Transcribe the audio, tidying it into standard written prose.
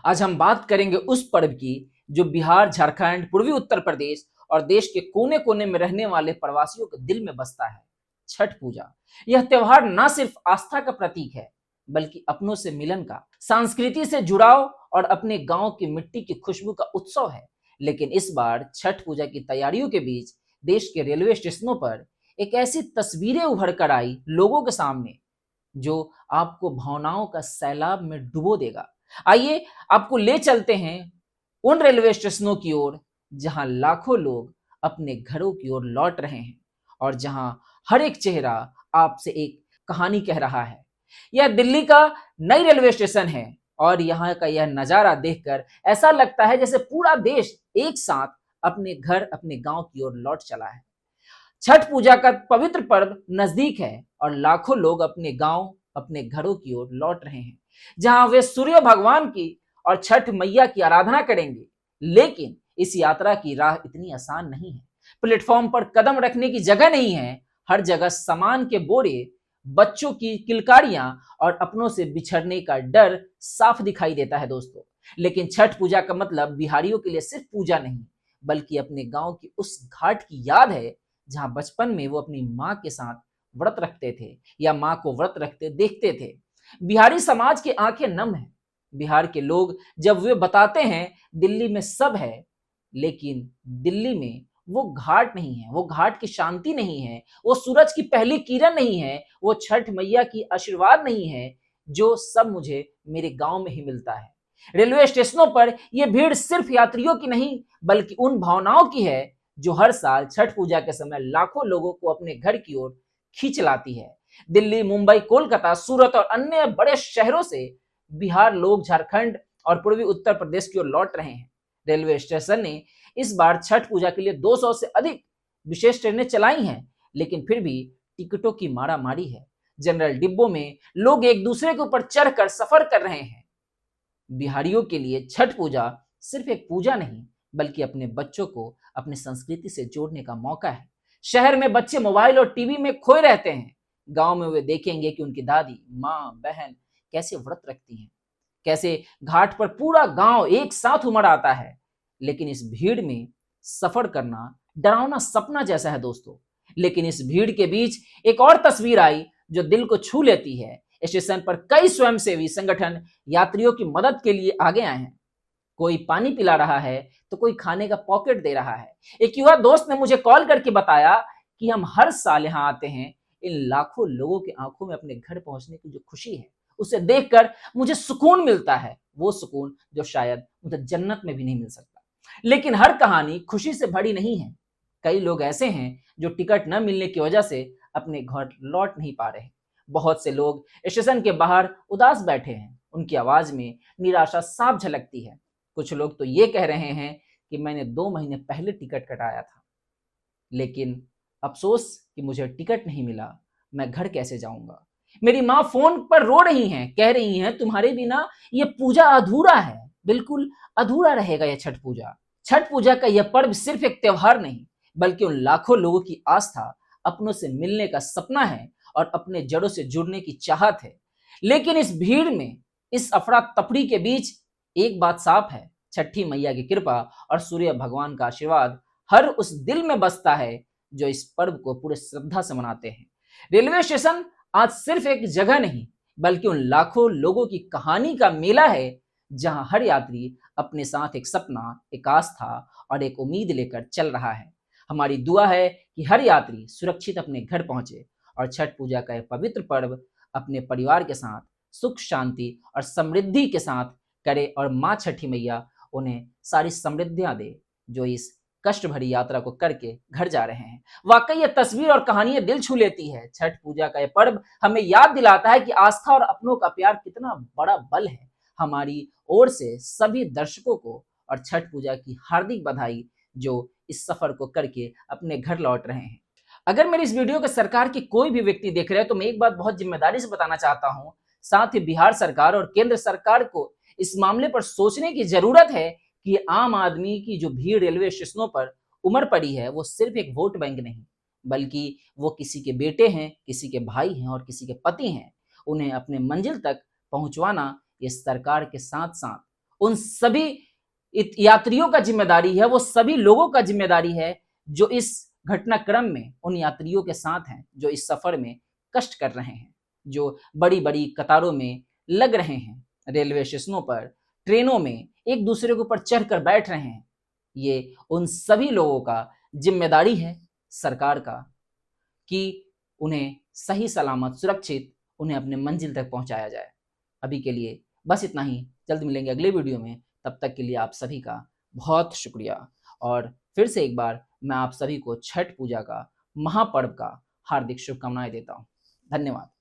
आज हम बात करेंगे उस पर्व की जो बिहार, झारखंड, पूर्वी उत्तर प्रदेश और देश के कोने कोने में रहने वाले प्रवासियों के दिल में बसता है, छठ पूजा। यह त्योहार न सिर्फ आस्था का प्रतीक है, बल्कि अपनों से मिलन का, संस्कृति से जुड़ाव और अपने गांव की मिट्टी की खुशबू का उत्सव है। लेकिन इस बार छठ पूजा की तैयारियों के बीच देश के रेलवे स्टेशनों पर एक ऐसी तस्वीरें उभर कर आई लोगों के सामने जो आपको भावनाओं का सैलाब में डुबो देगा। आइए आपको ले चलते हैं उन रेलवे स्टेशनों की ओर जहां लाखों लोग अपने घरों की ओर लौट रहे हैं और जहां हर एक चेहरा आपसे एक कहानी कह रहा है। यह दिल्ली का नई रेलवे स्टेशन है और यहाँ का यह नजारा देखकर ऐसा लगता है जैसे पूरा देश एक साथ अपने घर, अपने गांव की ओर लौट चला है। छठ पूजा का पवित्र पर्व नजदीक है और लाखों लोग अपने गांव, अपने घरों की ओर लौट रहे हैं जहां वे सूर्य भगवान की और छठ मैया की आराधना करेंगे। लेकिन इस यात्रा की राह इतनी आसान नहीं है। प्लेटफॉर्म पर कदम रखने की जगह नहीं है। हर जगह सामान के बोरे, बच्चों की किलकारियां और अपनों से बिछड़ने का डर साफ दिखाई देता है दोस्तों। लेकिन छठ पूजा का मतलब बिहारियों के लिए सिर्फ पूजा नहीं, बल्कि अपने गांव की उस घाट की याद है जहां बचपन में वो अपनी माँ के साथ व्रत रखते थे या माँ को व्रत रखते देखते थे। बिहारी समाज की आंखें नम है। बिहार के लोग जब वे बताते हैं दिल्ली में सब है, लेकिन दिल्ली में वो घाट नहीं है, वो घाट की शांति नहीं है, वो सूरज की पहली किरण नहीं है, वो छठ मैया की आशीर्वाद नहीं है जो सब मुझे मेरे गांव में ही मिलता है। रेलवे स्टेशनों पर यह भीड़ सिर्फ यात्रियों की नहीं, बल्कि उन भावनाओं की है जो हर साल छठ पूजा के समय लाखों लोगों को अपने घर की ओर खींच लाती है। दिल्ली, मुंबई, कोलकाता, सूरत और अन्य बड़े शहरों से बिहार लोग झारखंड और पूर्वी उत्तर प्रदेश की ओर लौट रहे हैं। रेलवे स्टेशन ने इस बार छठ पूजा के लिए 200 से अधिक विशेष ट्रेनें चलाई हैं, लेकिन फिर भी टिकटों की मारामारी है। जनरल डिब्बों में लोग एक दूसरे के ऊपर चढ़कर सफर कर रहे हैं। बिहारियों के लिए छठ पूजा सिर्फ एक पूजा नहीं, बल्कि अपने बच्चों को अपनी संस्कृति से जोड़ने का मौका है। शहर में बच्चे मोबाइल और टीवी में खोए रहते हैं। गांव में वे देखेंगे कि उनकी दादी, माँ, बहन कैसे व्रत रखती हैं, कैसे घाट पर पूरा गांव एक साथ उमड़ आता है। लेकिन इस भीड़ में सफर करना डरावना सपना जैसा है दोस्तों। लेकिन इस भीड़ के बीच एक और तस्वीर आई जो दिल को छू लेती है। स्टेशन पर कई स्वयंसेवी संगठन यात्रियों की मदद के लिए आगे आए हैं। कोई पानी पिला रहा है तो कोई खाने का पॉकेट दे रहा है। एक युवा दोस्त ने मुझे कॉल करके बताया कि हम हर साल यहाँ आते हैं। इन लाखों लोगों की आंखों में अपने घर पहुंचने की जो खुशी है, उसे देखकर मुझे सुकून मिलता है, वो सुकून जो शायद मुझे जन्नत में भी नहीं मिल सकता। लेकिन हर कहानी खुशी से भरी नहीं है। कई लोग ऐसे हैं जो टिकट न मिलने की वजह से अपने घर लौट नहीं पा रहे। बहुत से लोग स्टेशन के बाहर उदास बैठे हैं, उनकी आवाज में निराशा साफ झलकती है। कुछ लोग तो ये कह रहे हैं कि मैंने 2 महीने पहले टिकट कटाया था, लेकिन अफसोस कि मुझे टिकट नहीं मिला, मैं घर कैसे जाऊंगा। मेरी माँ फोन पर रो रही हैं, कह रही हैं तुम्हारे बिना ये पूजा अधूरा है। बिल्कुल अधूरा रहेगा यह छठ पूजा। छठ पूजा का यह पर्व सिर्फ एक त्योहार नहीं, बल्कि उन लाखों लोगों की आस्था, अपनों से मिलने का सपना है और अपने जड़ों से जुड़ने की चाहत है। लेकिन इस भीड़ में, इस अफरा तफरी के बीच एक बात साफ है, छठी मैया की कृपा और सूर्य भगवान का आशीर्वाद हर उस दिल में बसता है जो इस पर्व को पूरे श्रद्धा से मनाते हैं। रेलवे स्टेशन आज सिर्फ एक जगह नहीं, बल्कि उन लाखों लोगों की कहानी का मेला है जहां हर यात्री अपने साथ एक सपना, एक आस्था और एक उम्मीद लेकर चल रहा है। हमारी दुआ है कि हर यात्री सुरक्षित अपने घर पहुंचे और छठ पूजा का यह पवित्र पर्व अपने परिवार के साथ सुख, शांति और समृद्धि के साथ करे और माँ छठी मैया उन्हें सारी समृद्धियां दे जो इस कष्ट भरी यात्रा को करके घर जा रहे हैं। वाकई ये तस्वीर और कहानियां दिल छू लेती है। छठ पूजा का यह पर्व हमें याद दिलाता है कि आस्था और अपनों का प्यार कितना बड़ा बल है। हमारी ओर से सभी दर्शकों को और छठ पूजा की हार्दिक बधाई जो इस सफर को करके अपने घर लौट रहे हैं। अगर मेरी इस वीडियो को सरकार की कोई भी व्यक्ति देख रहे हैं तो मैं एक बात बहुत जिम्मेदारी से बताना चाहता हूं। साथ ही बिहार सरकार और केंद्र सरकार को इस मामले पर सोचने की जरूरत है कि आम आदमी की जो भीड़ रेलवे स्टेशनों पर उमड़ पड़ी है वो सिर्फ एक वोट बैंक नहीं, बल्कि वो किसी के बेटे हैं, किसी के भाई हैं और किसी के पति हैं। उन्हें अपने मंजिल तक पहुंचवाना ये सरकार के साथ साथ उन सभी यात्रियों का जिम्मेदारी है, वो सभी लोगों का जिम्मेदारी है जो इस घटनाक्रम में उन यात्रियों के साथ हैं, जो इस सफर में कष्ट कर रहे हैं, जो बड़ी बड़ी कतारों में लग रहे हैं, रेलवे स्टेशनों पर, ट्रेनों में एक दूसरे के ऊपर चढ़कर बैठ रहे हैं। ये उन सभी लोगों का जिम्मेदारी है सरकार का कि उन्हें सही सलामत सुरक्षित उन्हें अपने मंजिल तक पहुंचाया जाए। अभी के लिए बस इतना ही, जल्द मिलेंगे अगले वीडियो में। तब तक के लिए आप सभी का बहुत शुक्रिया, और फिर से एक बार मैं आप सभी को छठ पूजा का, महापर्व का हार्दिक शुभकामनाएं देता हूं। धन्यवाद।